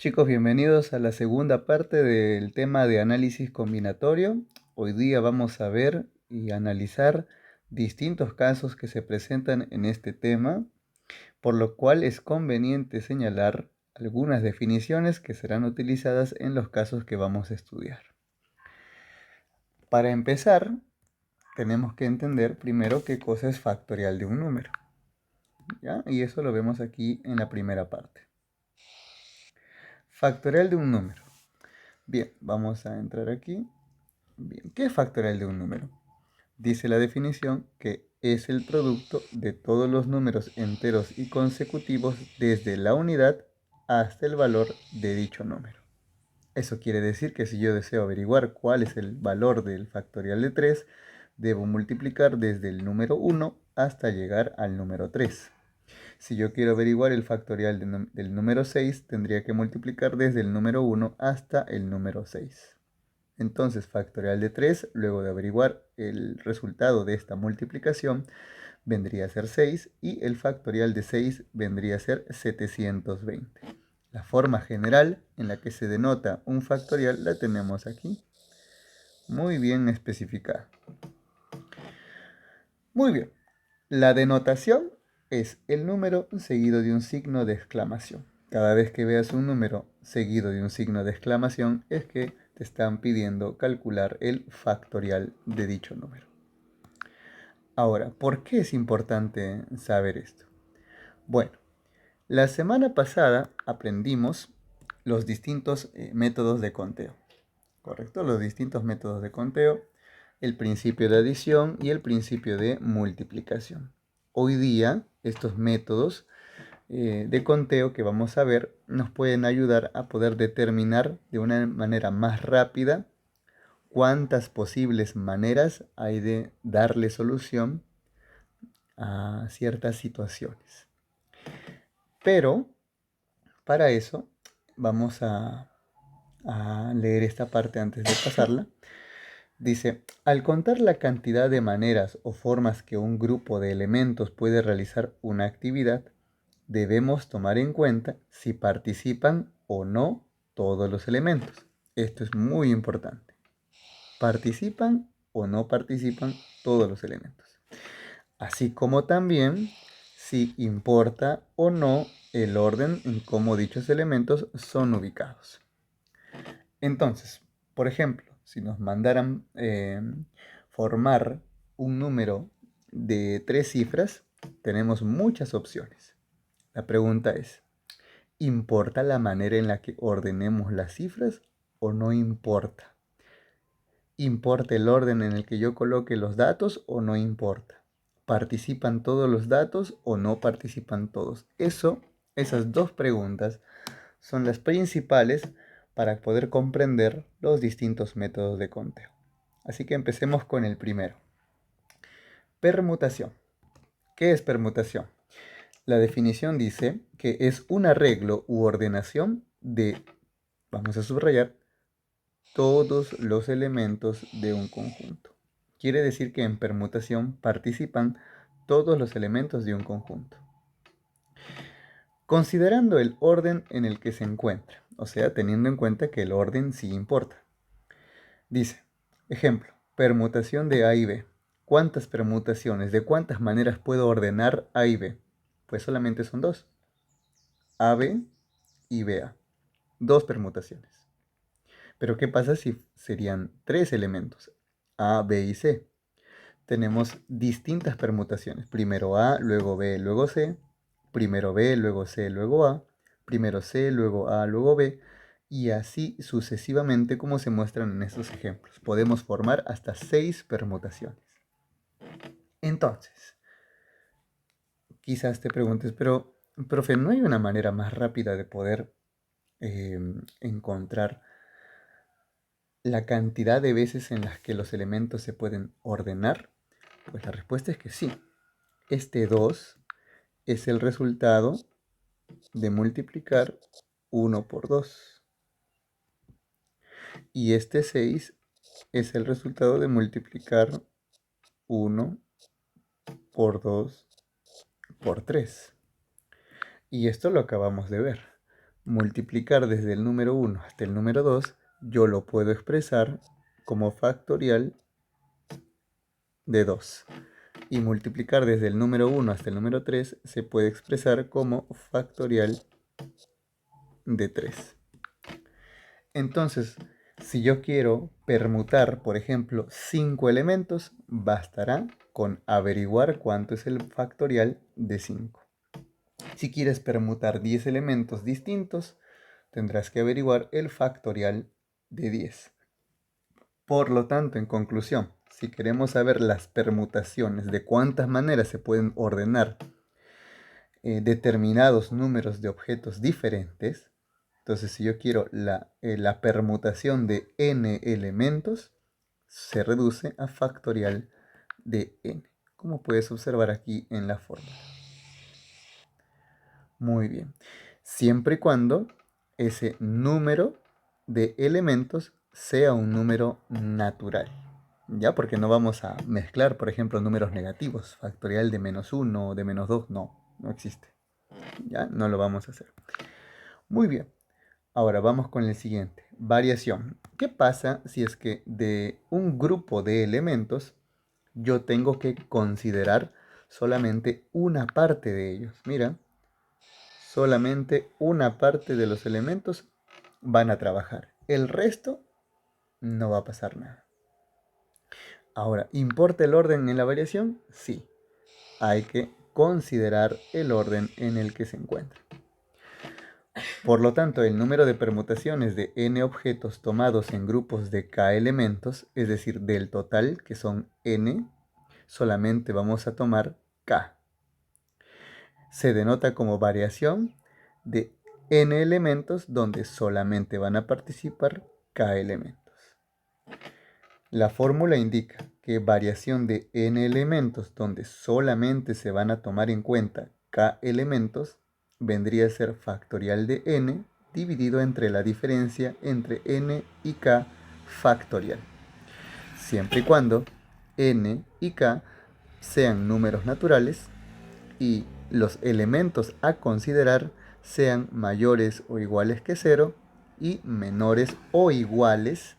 Chicos, bienvenidos a la segunda parte del tema de análisis combinatorio. Hoy día vamos a ver y analizar distintos casos que se presentan en este tema, por lo cual es conveniente señalar algunas definiciones que serán utilizadas en los casos que vamos a estudiar. Para empezar, tenemos que entender primero qué cosa es factorial de un número, ¿ya? Y eso lo vemos aquí en la primera parte. Factorial de un número. Bien, vamos a entrar aquí. Bien, ¿qué es factorial de un número? Dice la definición que es el producto de todos los números enteros y consecutivos desde la unidad hasta el valor de dicho número. Eso quiere decir que si yo deseo averiguar cuál es el valor del factorial de 3, debo multiplicar desde el número 1 hasta llegar al número 3. Si yo quiero averiguar el factorial del número 6, tendría que multiplicar desde el número 1 hasta el número 6. Entonces, factorial de 3, luego de averiguar el resultado de esta multiplicación, vendría a ser 6 y el factorial de 6 vendría a ser 720. La forma general en la que se denota un factorial la tenemos aquí, muy bien especificada. Muy bien, la denotación es el número seguido de un signo de exclamación. Cada vez que veas un número seguido de un signo de exclamación es que te están pidiendo calcular el factorial de dicho número. Ahora, ¿por qué es importante saber esto? Bueno, la semana pasada aprendimos los distintos métodos de conteo, ¿correcto? Los distintos métodos de conteo, el principio de adición y el principio de multiplicación. Hoy día, estos métodos de conteo que vamos a ver nos pueden ayudar a poder determinar de una manera más rápida cuántas posibles maneras hay de darle solución a ciertas situaciones. Pero para eso vamos a leer esta parte antes de pasarla. Dice, al contar la cantidad de maneras o formas que un grupo de elementos puede realizar una actividad, debemos tomar en cuenta si participan o no todos los elementos. Esto es muy importante. ¿Participan o no participan todos los elementos? Así como también si importa o no el orden en cómo dichos elementos son ubicados. Entonces, por ejemplo, si nos mandaran formar un número de 3 cifras, tenemos muchas opciones. La pregunta es, ¿importa la manera en la que ordenemos las cifras o no importa? ¿Importa el orden en el que yo coloque los datos o no importa? ¿Participan todos los datos o no participan todos? Esas dos preguntas son las principales para poder comprender los distintos métodos de conteo. Así que empecemos con el primero. Permutación. ¿Qué es permutación? La definición dice que es un arreglo u ordenación de, vamos a subrayar, todos los elementos de un conjunto. Quiere decir que en permutación participan todos los elementos de un conjunto, considerando el orden en el que se encuentra, o sea, teniendo en cuenta que el orden sí importa. Dice, ejemplo, permutación de A y B. ¿Cuántas permutaciones, de cuántas maneras puedo ordenar A y B? Pues solamente son dos, AB y BA. Dos permutaciones. Pero ¿qué pasa si serían tres elementos? A, B y C. Tenemos distintas permutaciones. Primero A, luego B, luego C. Primero B, luego C, luego A. Primero C, luego A, luego B. Y así sucesivamente como se muestran en estos ejemplos. Podemos formar hasta 6 permutaciones. Entonces, quizás te preguntes, pero, profe, ¿no hay una manera más rápida de poder encontrar la cantidad de veces en las que los elementos se pueden ordenar? Pues la respuesta es que sí. Este 2 es el resultado de multiplicar 1 por 2. Y este 6 es el resultado de multiplicar 1 por 2 por 3. Y esto lo acabamos de ver. multiplicar desde el número 1 hasta el número 2, yo lo puedo expresar como factorial de 2. Y multiplicar desde el número 1 hasta el número 3 se puede expresar como factorial de 3. Entonces, si yo quiero permutar, por ejemplo, 5 elementos, bastará con averiguar cuánto es el factorial de 5. Si quieres permutar 10 elementos distintos, tendrás que averiguar el factorial de 10. Por lo tanto, en conclusión, si queremos saber las permutaciones de cuántas maneras se pueden ordenar determinados números de objetos diferentes, entonces si yo quiero la permutación de n elementos, se reduce a factorial de n, como puedes observar aquí en la fórmula. Muy bien. Siempre y cuando ese número de elementos sea un número natural. ¿Ya? Porque no vamos a mezclar, por ejemplo, números negativos. Factorial de -1 o de -2, no existe. ¿Ya? No lo vamos a hacer. Muy bien. Ahora vamos con el siguiente. Variación. ¿Qué pasa si es que de un grupo de elementos yo tengo que considerar solamente una parte de ellos? Mira, solamente una parte de los elementos van a trabajar. El resto no va a pasar nada. Ahora, ¿importa el orden en la variación? Sí. Hay que considerar el orden en el que se encuentra. Por lo tanto, el número de permutaciones de n objetos tomados en grupos de k elementos, es decir, del total, que son n, solamente vamos a tomar k. Se denota como variación de n elementos donde solamente van a participar k elementos. La fórmula indica que variación de n elementos donde solamente se van a tomar en cuenta k elementos vendría a ser factorial de n dividido entre la diferencia entre n y k factorial, siempre y cuando n y k sean números naturales y los elementos a considerar sean mayores o iguales que 0 y menores o iguales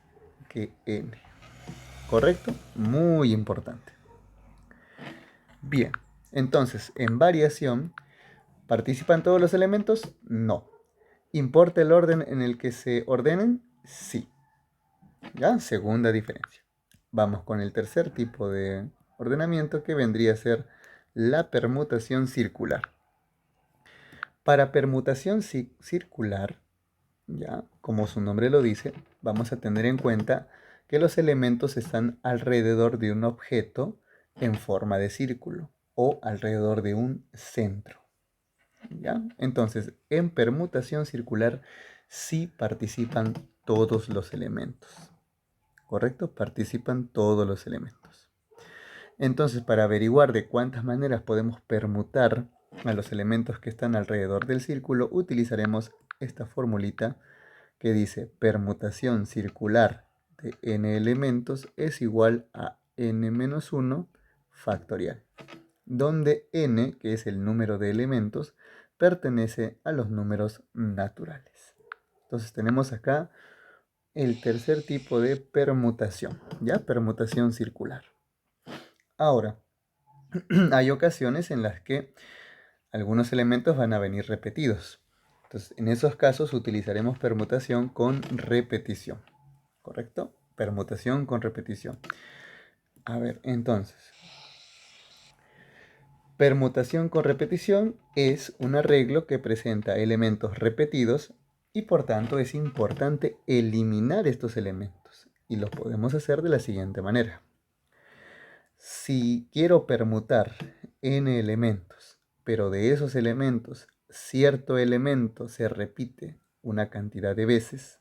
que n. ¿Correcto? Muy importante. Bien, entonces, en variación, ¿participan todos los elementos? No. ¿Importa el orden en el que se ordenen? Sí. ¿Ya? Segunda diferencia. Vamos con el tercer tipo de ordenamiento que vendría a ser la permutación circular. Para permutación circular, ya, como su nombre lo dice, vamos a tener en cuenta que los elementos están alrededor de un objeto en forma de círculo o alrededor de un centro. ¿Ya? Entonces, en permutación circular sí participan todos los elementos. ¿Correcto? Participan todos los elementos. Entonces, para averiguar de cuántas maneras podemos permutar a los elementos que están alrededor del círculo, utilizaremos esta formulita que dice permutación circular de n elementos es igual a n-1 factorial, donde n, que es el número de elementos, pertenece a los números naturales. Entonces tenemos acá el tercer tipo de permutación, ¿ya? Permutación circular. Ahora, hay ocasiones en las que algunos elementos van a venir repetidos. Entonces, en esos casos utilizaremos permutación con repetición. ¿Correcto? Permutación con repetición. A ver, entonces, permutación con repetición es un arreglo que presenta elementos repetidos y por tanto es importante eliminar estos elementos. Y los podemos hacer de la siguiente manera. Si quiero permutar n elementos, pero de esos elementos cierto elemento se repite una cantidad de veces,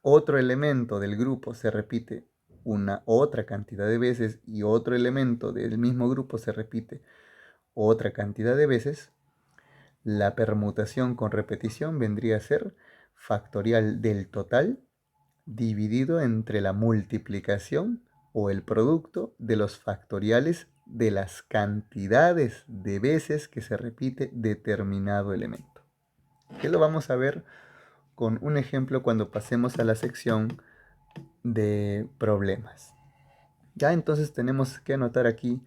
otro elemento del grupo se repite una otra cantidad de veces y otro elemento del mismo grupo se repite otra cantidad de veces, la permutación con repetición vendría a ser factorial del total dividido entre la multiplicación o el producto de los factoriales de las cantidades de veces que se repite determinado elemento. Que lo vamos a ver con un ejemplo cuando pasemos a la sección de problemas. Ya entonces tenemos que anotar aquí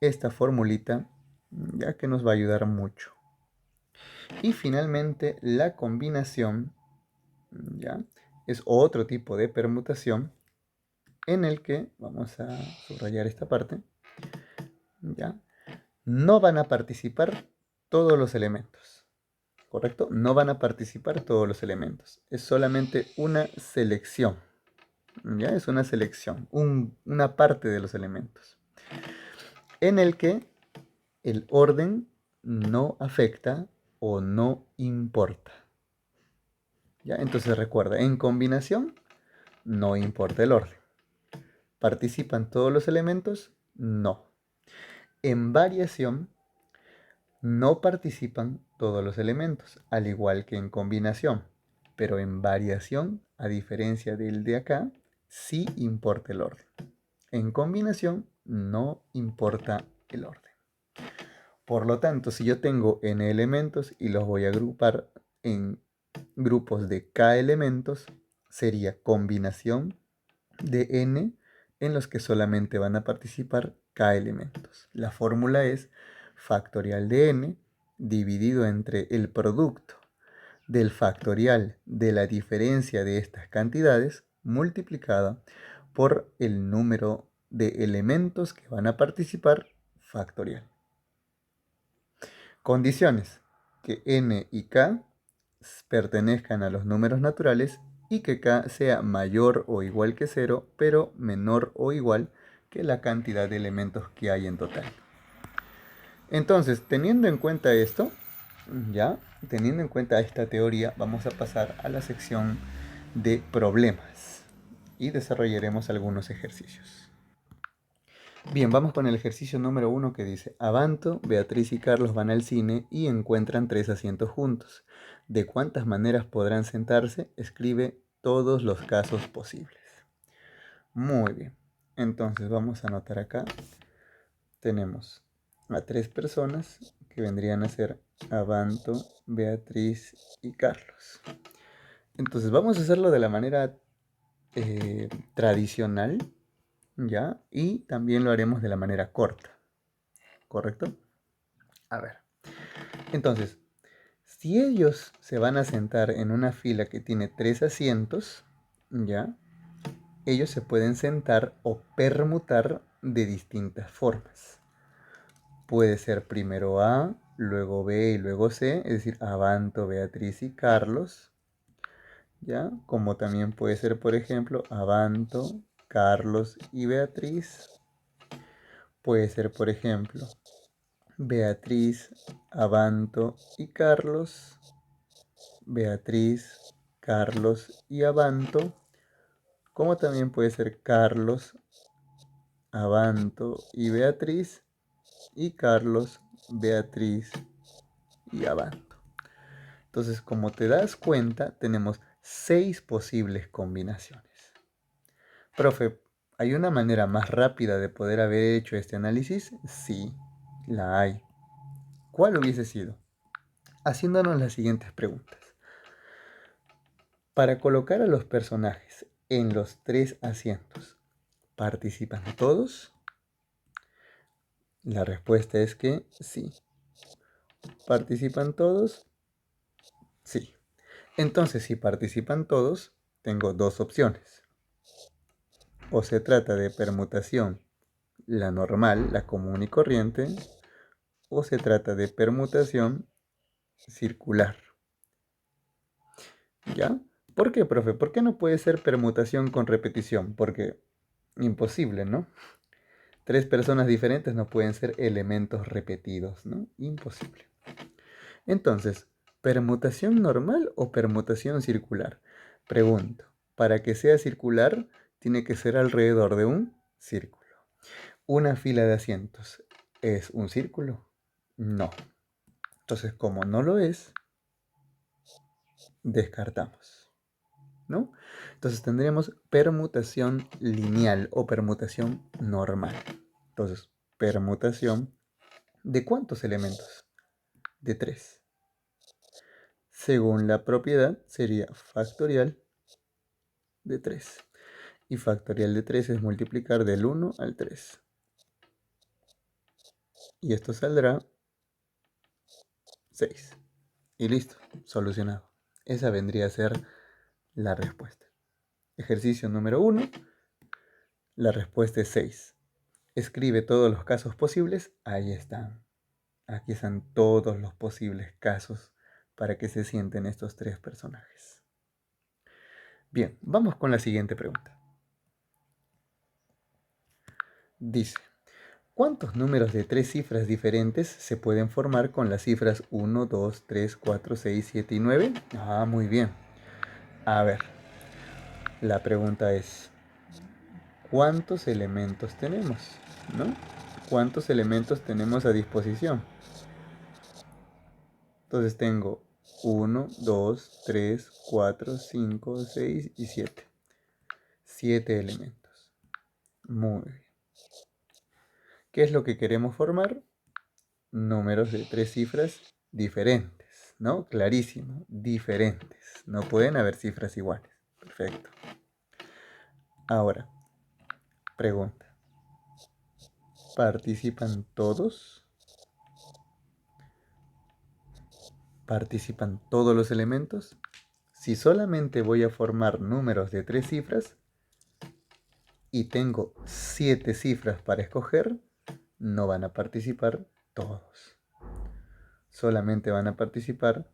esta formulita, ya que nos va a ayudar mucho. Y finalmente la combinación, ya, es otro tipo de permutación en el que, vamos a subrayar esta parte, ya, no van a participar todos los elementos, ¿correcto? No van a participar todos los elementos, es solamente una selección, ya, es una selección, una parte de los elementos, en el que el orden no afecta o no importa. ¿Ya? Entonces recuerda, en combinación no importa el orden. ¿Participan todos los elementos? No. En variación no participan todos los elementos, al igual que en combinación. Pero en variación, a diferencia del de acá, sí importa el orden. En combinación no importa el orden. Por lo tanto, si yo tengo n elementos y los voy a agrupar en grupos de k elementos, sería combinación de n en los que solamente van a participar k elementos. La fórmula es factorial de n dividido entre el producto del factorial de la diferencia de estas cantidades multiplicada por el número de elementos que van a participar factorial. Condiciones: que n y k pertenezcan a los números naturales y que k sea mayor o igual que 0, pero menor o igual que la cantidad de elementos que hay en total. Entonces, teniendo en cuenta esto, ya, teniendo en cuenta esta teoría, vamos a pasar a la sección de problemas y desarrollaremos algunos ejercicios. Bien, vamos con el ejercicio número 1 que dice: Abanto, Beatriz y Carlos van al cine y encuentran 3 asientos juntos. ¿De cuántas maneras podrán sentarse? Escribe todos los casos posibles. Muy bien. Entonces vamos a anotar acá. Tenemos a 3 personas que vendrían a ser Abanto, Beatriz y Carlos. Entonces vamos a hacerlo de la manera tradicional, ¿ya? Y también lo haremos de la manera corta, ¿correcto? A ver, entonces, si ellos se van a sentar en una fila que tiene 3 asientos, ¿ya? Ellos se pueden sentar o permutar de distintas formas. Puede ser primero A, luego B y luego C, es decir, Abanto, Beatriz y Carlos, ¿ya? Como también puede ser, por ejemplo, Abanto, Carlos y Beatriz. Puede ser, por ejemplo, Beatriz, Abanto y Carlos, Beatriz, Carlos y Abanto, como también puede ser Carlos, Abanto y Beatriz, y Carlos, Beatriz y Abanto. Entonces, como te das cuenta, tenemos 6 posibles combinaciones. Profe, ¿hay una manera más rápida de poder haber hecho este análisis? Sí, la hay. ¿Cuál hubiese sido? Haciéndonos las siguientes preguntas. Para colocar a los personajes en los 3 asientos, ¿participan todos? La respuesta es que sí. ¿Participan todos? Sí. Entonces, si participan todos, tengo dos opciones. O se trata de permutación, la normal, la común y corriente, o se trata de permutación circular. ¿Ya? ¿Por qué, profe? ¿Por qué no puede ser permutación con repetición? Porque imposible, ¿no? 3 personas diferentes no pueden ser elementos repetidos, ¿no? Imposible. Entonces, ¿permutación normal o permutación circular? Pregunto, para que sea circular, tiene que ser alrededor de un círculo. ¿Una fila de asientos es un círculo? No. Entonces, como no lo es, descartamos, ¿no? Entonces tendremos permutación lineal o permutación normal. Entonces, permutación ¿de cuántos elementos? De 3. Según la propiedad sería factorial de 3. Y factorial de 3 es multiplicar del 1 al 3. Y esto saldrá 6. Y listo, solucionado. Esa vendría a ser la respuesta. Ejercicio número 1. La respuesta es 6. Escribe todos los casos posibles. Ahí están. Aquí están todos los posibles casos para que se sienten estos tres personajes. Bien, vamos con la siguiente pregunta. Dice, ¿cuántos números de tres cifras diferentes se pueden formar con las cifras 1, 2, 3, 4, 6, 7 y 9? Ah, muy bien. A ver, la pregunta es, ¿cuántos elementos tenemos? ¿No? ¿Cuántos elementos tenemos a disposición? Entonces tengo 1, 2, 3, 4, 5, 6 y 7. 7 elementos. Muy bien. ¿Qué es lo que queremos formar? Números de tres cifras diferentes, ¿no? Clarísimo, diferentes. No pueden haber cifras iguales. Perfecto. Ahora, pregunta. ¿Participan todos? ¿Participan todos los elementos? Si solamente voy a formar números de tres cifras y tengo 7 cifras para escoger, no van a participar todos. Solamente van a participar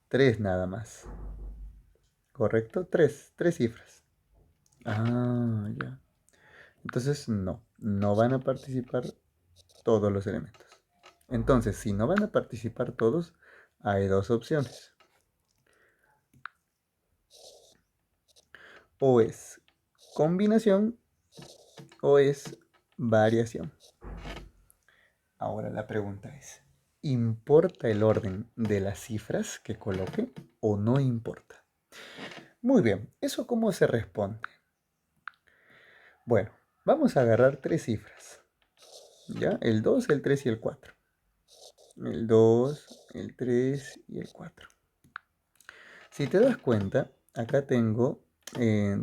3 nada más. ¿Correcto? 3 cifras. Ah, ya. Entonces no van a participar todos los elementos. Entonces, si no van a participar todos, hay dos opciones. O es combinación o es variación. Ahora la pregunta es, ¿importa el orden de las cifras que coloque o no importa? Muy bien, ¿eso cómo se responde? Bueno, vamos a agarrar tres cifras. ¿Ya? El 2, el 3 y el 4. El 2, el 3 y el 4. Si te das cuenta, acá tengo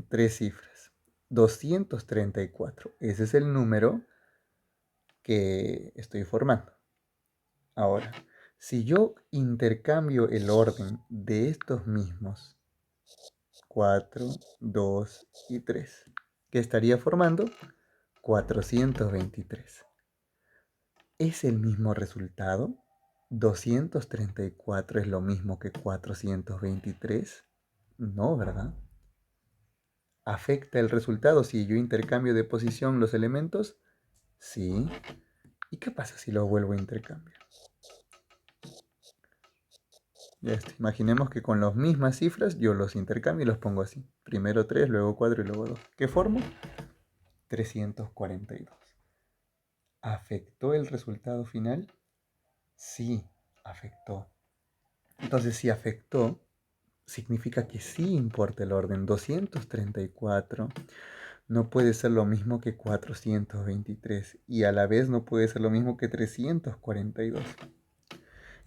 tres cifras. 234. Ese es el número que estoy formando. Ahora, si yo intercambio el orden de estos mismos 4, 2 y 3, ¿qué estaría formando? 423. ¿Es el mismo resultado? ¿234 es lo mismo que 423? No, ¿verdad? ¿Afecta el resultado si yo intercambio de posición los elementos? Sí. ¿Y qué pasa si los vuelvo a intercambiar? Ya está. Imaginemos que con las mismas cifras yo los intercambio y los pongo así. Primero 3, luego 4 y luego 2. ¿Qué formo? 342. ¿Afectó el resultado final? Sí, afectó. Entonces, si afectó, significa que sí importa el orden. 234 no puede ser lo mismo que 423 y a la vez no puede ser lo mismo que 342.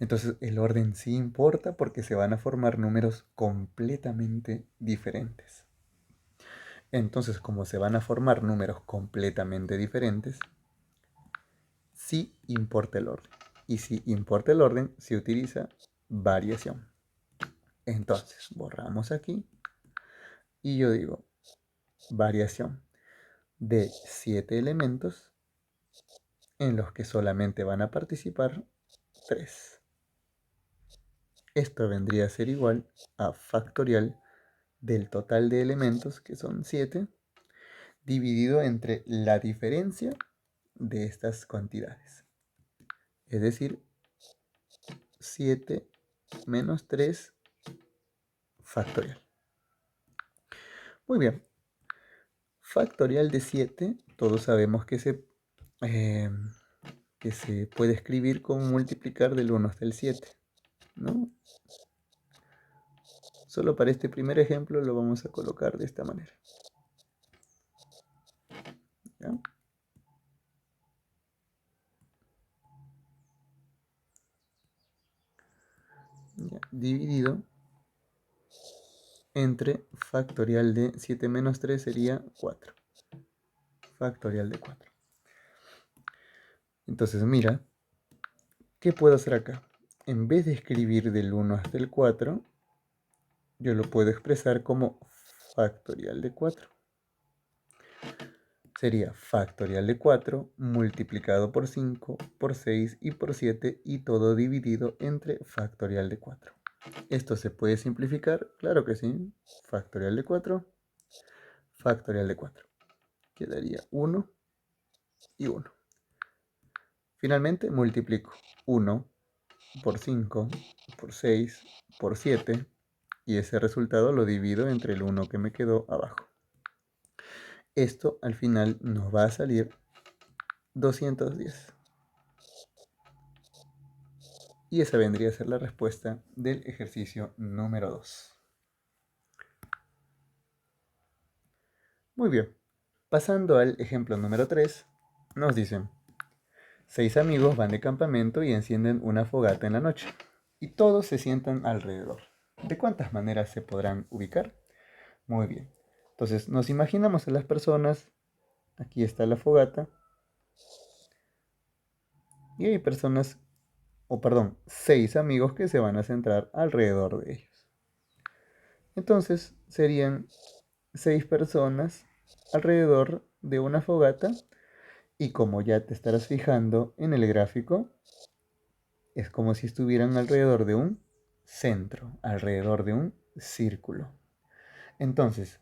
Entonces el orden sí importa porque se van a formar números completamente diferentes. Entonces, como se van a formar números completamente diferentes, sí importa el orden. Y si importa el orden, se utiliza variación. Entonces, borramos aquí y yo digo variación de 7 elementos en los que solamente van a participar 3. Esto vendría a ser igual a factorial del total de elementos, que son 7, dividido entre la diferencia de estas cantidades. Es decir, 7 menos 3 factorial. Muy bien. Factorial de 7, todos sabemos eh, que se puede escribir como multiplicar del 1 hasta el 7, ¿no? Solo para este primer ejemplo lo vamos a colocar de esta manera. ¿Ya? Ya, dividido entre factorial de 7 menos 3 sería 4. Factorial de 4. Entonces mira, ¿qué puedo hacer acá? En vez de escribir del 1 hasta el 4, yo lo puedo expresar como factorial de 4. Sería factorial de 4 multiplicado por 5, por 6 y por 7 y todo dividido entre factorial de 4. ¿Esto se puede simplificar? Claro que sí. Factorial de 4, factorial de 4. Quedaría 1 y 1. Finalmente multiplico 1 por 5, por 6, por 7 y ese resultado lo divido entre el 1 que me quedó abajo. Esto al final nos va a salir 210. Y esa vendría a ser la respuesta del ejercicio número 2. Muy bien. Pasando al ejemplo número 3, nos dicen: 6 amigos van de campamento y encienden una fogata en la noche. Y todos se sientan alrededor. ¿De cuántas maneras se podrán ubicar? Muy bien. Entonces nos imaginamos a las personas. Aquí está la fogata. Y hay personas, o perdón, 6 amigos que se van a centrar alrededor de ellos. Entonces serían 6 personas alrededor de una fogata y como ya te estarás fijando en el gráfico, es como si estuvieran alrededor de un centro, alrededor de un círculo. Entonces,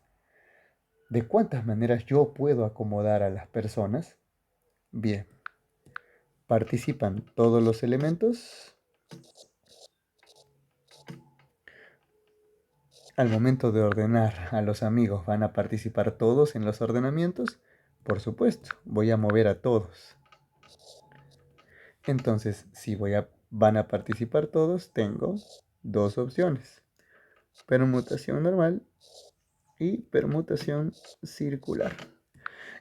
¿de cuántas maneras yo puedo acomodar a las personas? Bien, participan todos los elementos. Al momento de ordenar a los amigos, ¿van a participar todos en los ordenamientos? Por supuesto, voy a mover a todos. Entonces, si van a participar todos, tengo dos opciones: permutación normal y permutación circular.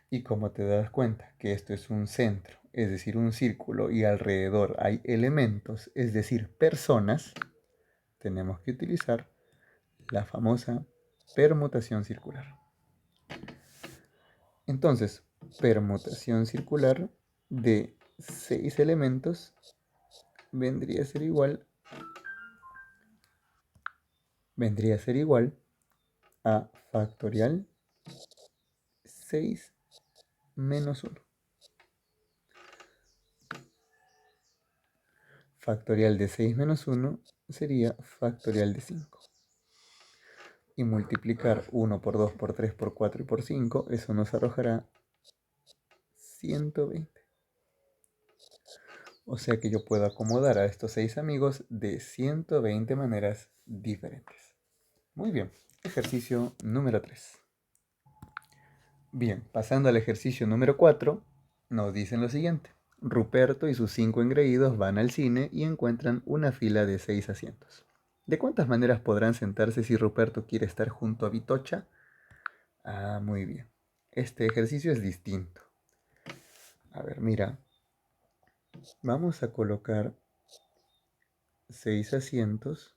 Y como te das cuenta que esto es un centro, es decir, un círculo, y alrededor hay elementos, es decir, personas, tenemos que utilizar la famosa permutación circular. Entonces, permutación circular de 6 elementos vendría a ser igual a factorial 6 menos 1. Factorial de 6 menos 1 sería factorial de 5. Y multiplicar 1 por 2, por 3, por 4 y por 5, eso nos arrojará 120. O sea que yo puedo acomodar a estos 6 amigos de 120 maneras diferentes. Muy bien, ejercicio número 3. Bien, pasando al ejercicio número 4, nos dicen lo siguiente. Ruperto y sus 5 engreídos van al cine y encuentran una fila de 6 asientos. ¿De cuántas maneras podrán sentarse si Ruperto quiere estar junto a Vitocha? Ah, muy bien. Este ejercicio es distinto. A ver, mira. Vamos a colocar 6 asientos.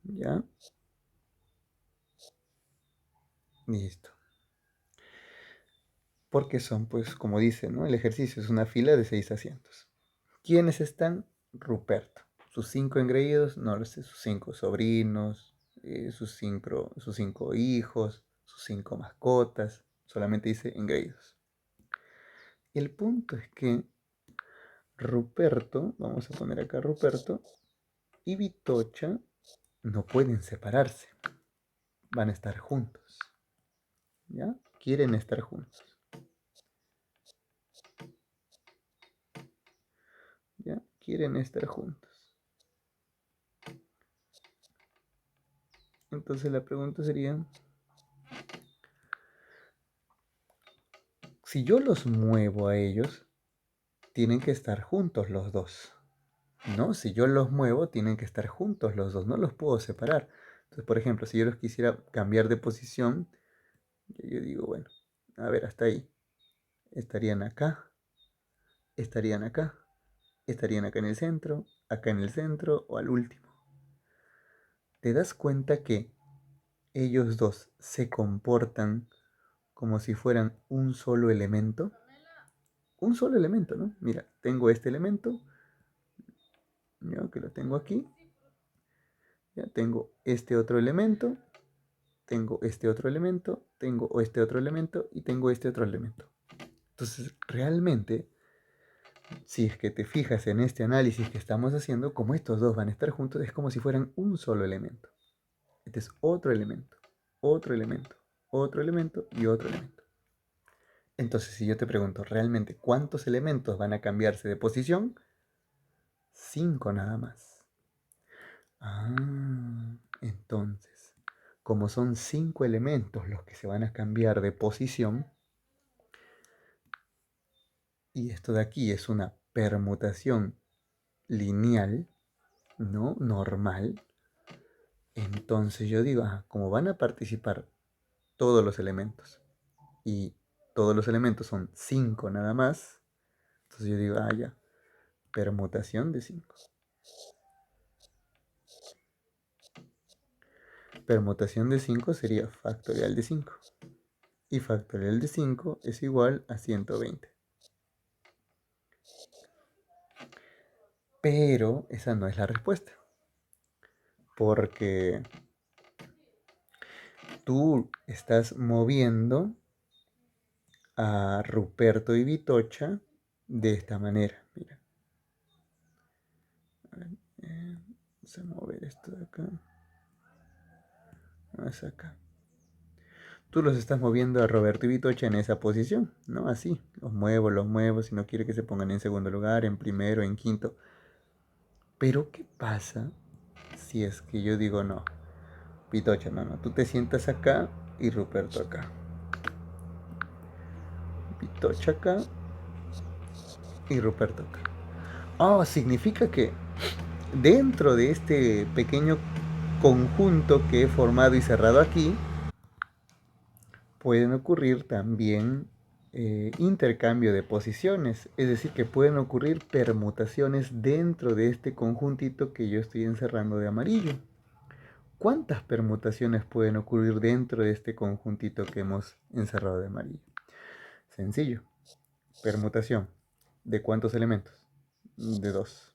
¿Ya? Listo. Porque son, pues, como dice, ¿no? El ejercicio es una fila de 6 asientos. ¿Quiénes están? Ruperto. Sus 5 engreídos, no lo sé, sus 5 sobrinos, sus cinco hijos, sus 5 mascotas. Solamente dice engreídos. El punto es que Ruperto, vamos a poner acá Ruperto, y Vitocha no pueden separarse. Van a estar juntos. ¿Ya? Quieren estar juntos. ¿Ya? Quieren estar juntos. Entonces la pregunta sería, si yo los muevo a ellos, tienen que estar juntos los dos. ¿No? Si yo los muevo, tienen que estar juntos los dos. No los puedo separar. Entonces, por ejemplo, si yo los quisiera cambiar de posición, yo digo, bueno, a ver, hasta ahí. Estarían acá, estarían acá, estarían acá en el centro o al último. ¿Te das cuenta que ellos dos se comportan como si fueran un solo elemento. Un solo elemento, ¿no? Mira, tengo este elemento, ya que lo tengo aquí. Ya tengo este otro elemento, tengo este otro elemento, tengo este otro elemento y tengo este otro elemento. Entonces, realmente, si es que te fijas en este análisis que estamos haciendo, como estos dos van a estar juntos, es como si fueran un solo elemento. Este es otro elemento, otro elemento, otro elemento y otro elemento. Entonces, si yo te pregunto realmente cuántos elementos van a cambiarse de posición, 5 nada más. Entonces, como son 5 elementos los que se van a cambiar de posición, y esto de aquí es una permutación lineal, ¿no? Normal, entonces yo digo, como van a participar todos los elementos, y todos los elementos son 5 nada más, entonces yo digo, ya, permutación de 5. Permutación de 5 sería factorial de 5. Y factorial de 5 es igual a 120. Pero esa no es la respuesta. Porque tú estás moviendo a Ruperto y Vitocha de esta manera. Mira. A ver, vamos a mover esto de acá. Vamos acá. Tú los estás moviendo a Roberto y Vitocha en esa posición, ¿no? Así. Los muevo. Si no quiere que se pongan en segundo lugar, en primero, en quinto. Pero ¿qué pasa si es que yo digo no? Vitocha, no. Tú te sientas acá y Ruperto acá. Vitocha acá y Ruperto acá. Significa que dentro de este pequeño conjunto que he formado y cerrado aquí, pueden ocurrir también intercambio de posiciones, es decir, que pueden ocurrir permutaciones dentro de este conjuntito que yo estoy encerrando de amarillo. ¿Cuántas permutaciones pueden ocurrir dentro de este conjuntito que hemos encerrado de amarillo? Sencillo. Permutación. ¿De cuántos elementos? De 2.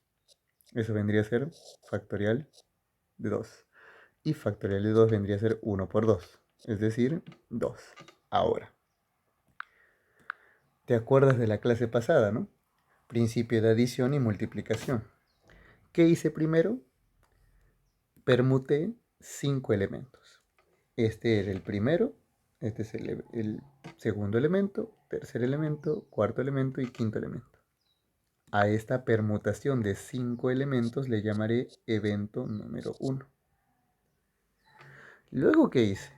Eso vendría a ser factorial de 2. Y factorial de 2 vendría a ser 1 por 2. Es decir, 2. Ahora, ¿te acuerdas de la clase pasada, no? Principio de adición y multiplicación. ¿Qué hice primero? Permuté 5 elementos. Este era el primero, este es el segundo elemento, tercer elemento, cuarto elemento y quinto elemento. A esta permutación de 5 elementos le llamaré evento número 1. Luego, ¿qué hice?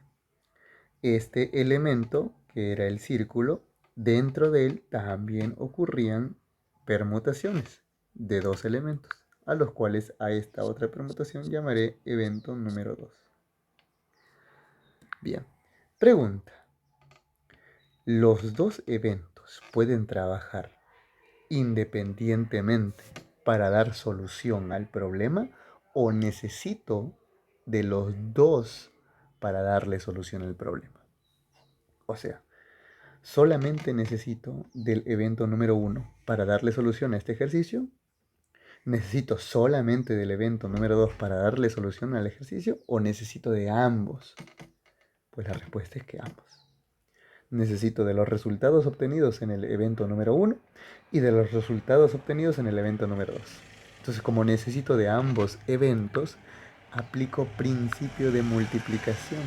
Este elemento, que era el círculo, dentro de él también ocurrían permutaciones de 2 elementos, a los cuales a esta otra permutación llamaré evento número 2. Bien, pregunta. ¿Los dos eventos pueden trabajar independientemente para dar solución al problema o necesito de los dos para darle solución al problema? O sea, solamente necesito del evento número 1 para darle solución a este ejercicio. ¿Necesito solamente del evento número 2 para darle solución al ejercicio o necesito de ambos? Pues la respuesta es que ambos. Necesito de los resultados obtenidos en el evento número 1 y de los resultados obtenidos en el evento número 2. Entonces, como necesito de ambos eventos, aplico principio de multiplicación.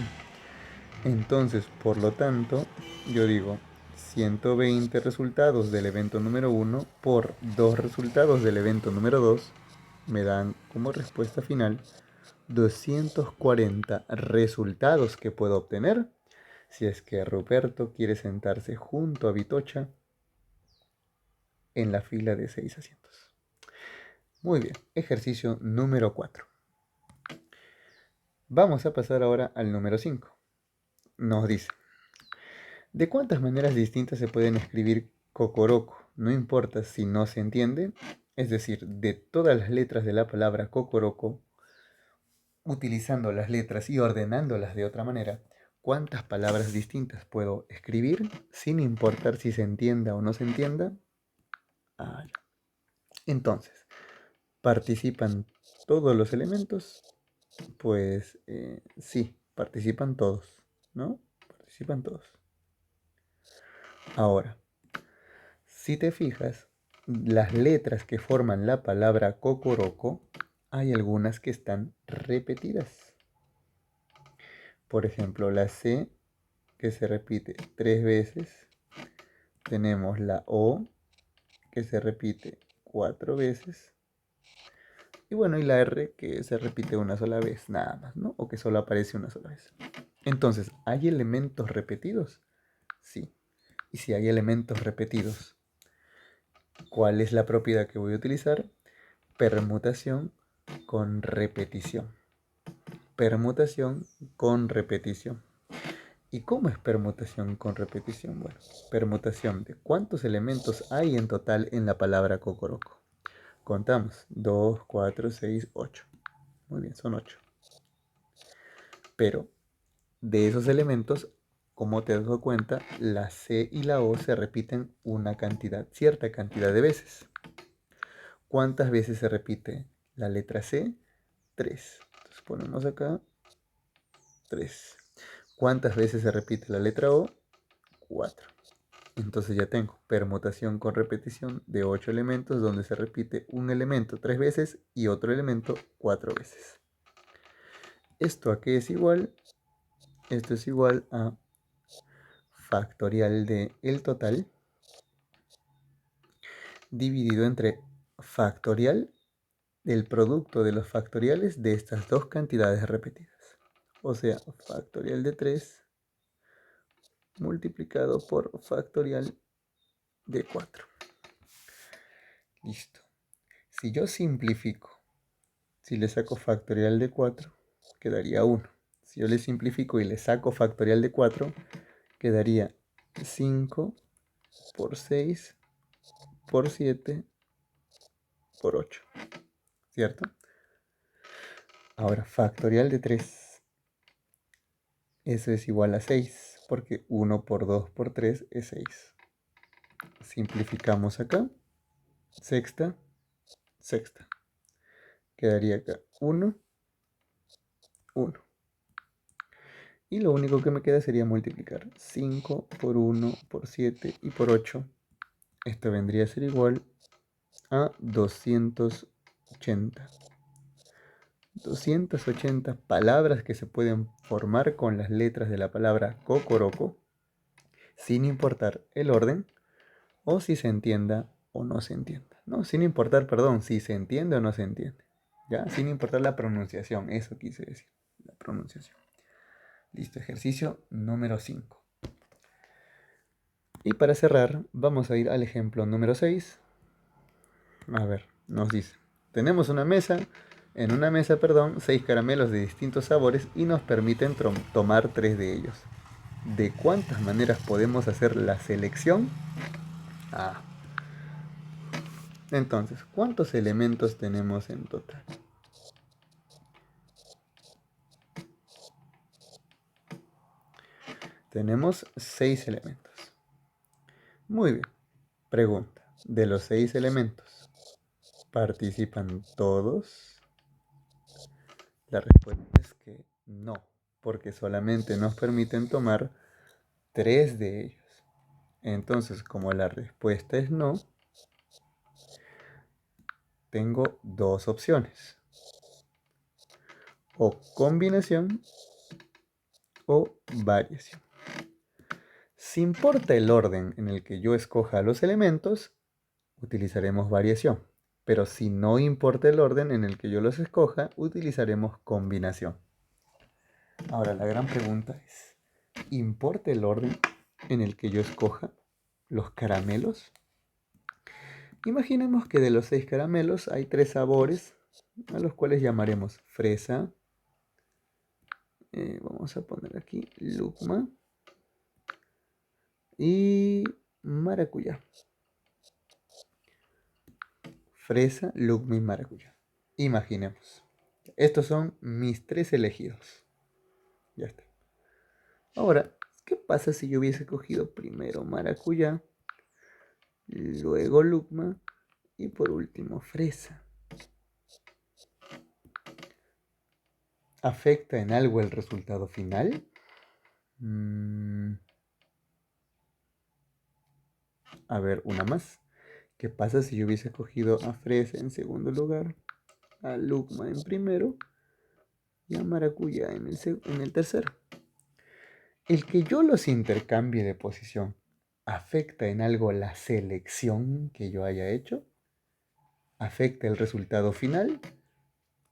Entonces, por lo tanto, yo digo 120 resultados del evento número 1 por 2 resultados del evento número 2 me dan como respuesta final 240 resultados que puedo obtener si es que Ruperto quiere sentarse junto a Vitocha en la fila de 6 asientos. Muy bien, ejercicio número 4. Vamos a pasar ahora al número 5. Nos dice, ¿de cuántas maneras distintas se pueden escribir cocoroco? No importa si no se entiende, es decir, de todas las letras de la palabra cocoroco, utilizando las letras y ordenándolas de otra manera, ¿cuántas palabras distintas puedo escribir sin importar si se entienda o no se entienda? Ah, ya. Entonces, ¿participan todos los elementos? Pues sí, participan todos, ¿no? Participan todos. Ahora, si te fijas, las letras que forman la palabra cocoroco, hay algunas que están repetidas. Por ejemplo, la C, que se repite 3 veces. Tenemos la O, que se repite 4 veces. Y bueno, y la R, que se repite una sola vez, nada más, ¿no? O que solo aparece una sola vez. Entonces, ¿hay elementos repetidos? Sí. Y si hay elementos repetidos, ¿cuál es la propiedad que voy a utilizar? Permutación con repetición. Permutación con repetición. ¿Y cómo es permutación con repetición? Bueno, permutación de cuántos elementos hay en total en la palabra cocoroco. Contamos. 2, 4, 6, 8. Muy bien, son 8. Pero de esos elementos, como te das cuenta, la C y la O se repiten una cantidad, cierta cantidad de veces. ¿Cuántas veces se repite la letra C? 3. Entonces ponemos acá 3. ¿Cuántas veces se repite la letra O? 4. Entonces ya tengo permutación con repetición de 8 elementos donde se repite un elemento 3 veces y otro elemento 4 veces. ¿Esto a qué es igual? Esto es igual a factorial de el total dividido entre factorial del producto de los factoriales de estas dos cantidades repetidas. O sea, factorial de 3 multiplicado por factorial de 4. Listo. Si yo simplifico, si le saco factorial de 4, quedaría 1. Si yo le simplifico y le saco factorial de 4, quedaría 5 por 6 por 7 por 8. ¿Cierto? Ahora, factorial de 3. Eso es igual a 6, porque 1 por 2 por 3 es 6. Simplificamos acá. Sexta, sexta. Quedaría acá 1, 1. Y lo único que me queda sería multiplicar 5 por 1 por 7 y por 8. Esto vendría a ser igual a 280. 280 palabras que se pueden formar con las letras de la palabra cocoroco, sin importar el orden o si se entienda o no se entienda. No, sin importar, perdón, si se entiende o no se entiende. ¿Ya? Sin importar la pronunciación, eso quise decir, la pronunciación. Listo, ejercicio número 5. Y para cerrar, vamos a ir al ejemplo número 6. A ver, nos dice, tenemos una mesa, en una mesa, 6 caramelos de distintos sabores y nos permiten tomar 3 de ellos. ¿De cuántas maneras podemos hacer la selección? Ah, entonces, ¿cuántos elementos tenemos en total? Tenemos 6 elementos. Muy bien. Pregunta, ¿de los 6 elementos participan todos? La respuesta es que no, porque solamente nos permiten tomar 3 de ellos. Entonces, como la respuesta es no, tengo dos opciones. O combinación o variación. Si importa el orden en el que yo escoja los elementos, utilizaremos variación. Pero si no importa el orden en el que yo los escoja, utilizaremos combinación. Ahora la gran pregunta es, ¿importa el orden en el que yo escoja los caramelos? Imaginemos que de los 6 caramelos hay 3 sabores, a los cuales llamaremos fresa, vamos a poner aquí lucma y maracuyá. Fresa, lucma y maracuyá. Imaginemos. Estos son mis 3 elegidos. Ya está. Ahora, ¿qué pasa si yo hubiese cogido primero maracuyá, luego lucma y por último fresa? ¿Afecta en algo el resultado final? A ver, una más. ¿Qué pasa si yo hubiese cogido a fresa en segundo lugar, a lucma en primero y a maracuyá en el tercero? El que yo los intercambie de posición, ¿afecta en algo la selección que yo haya hecho? ¿Afecta el resultado final?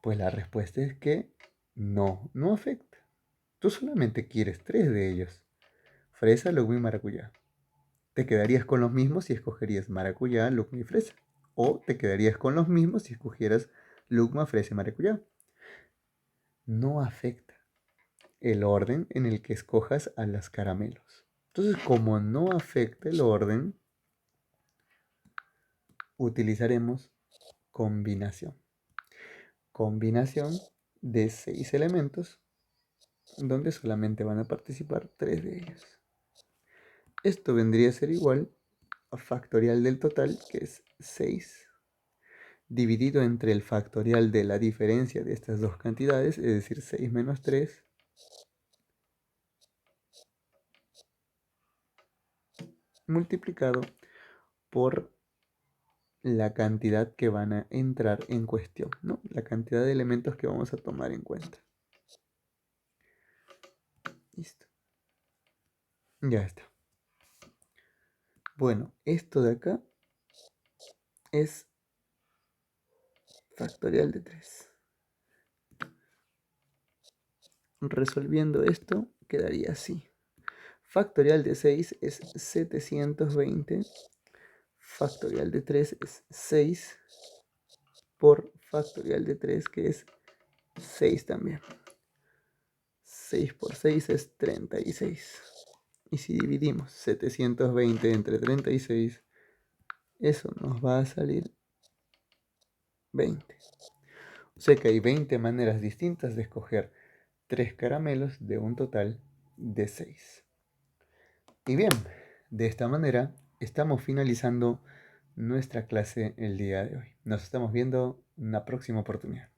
Pues la respuesta es que no, no afecta. Tú solamente quieres 3 de ellos: fresa, lucma y maracuyá. ¿Te quedarías con los mismos si escogerías maracuyá, lucma y fresa? ¿O te quedarías con los mismos si escogieras lucma, fresa y maracuyá? No afecta el orden en el que escojas a los caramelos. Entonces, como no afecta el orden, utilizaremos combinación. Combinación de 6 elementos donde solamente van a participar 3 de ellos. Esto vendría a ser igual a factorial del total, que es 6, dividido entre el factorial de la diferencia de estas dos cantidades, es decir, 6 menos 3, multiplicado por la cantidad que van a entrar en cuestión, ¿no? La cantidad de elementos que vamos a tomar en cuenta. Listo. Ya está. Bueno, esto de acá es factorial de 3. Resolviendo esto, quedaría así. Factorial de 6 es 720. Factorial de 3 es 6 por factorial de 3, que es 6 también. 6 por 6 es 36. Y si dividimos 720 entre 36, eso nos va a salir 20. O sea que hay 20 maneras distintas de escoger 3 caramelos de un total de 6. Y bien, de esta manera estamos finalizando nuestra clase el día de hoy. Nos estamos viendo en una próxima oportunidad.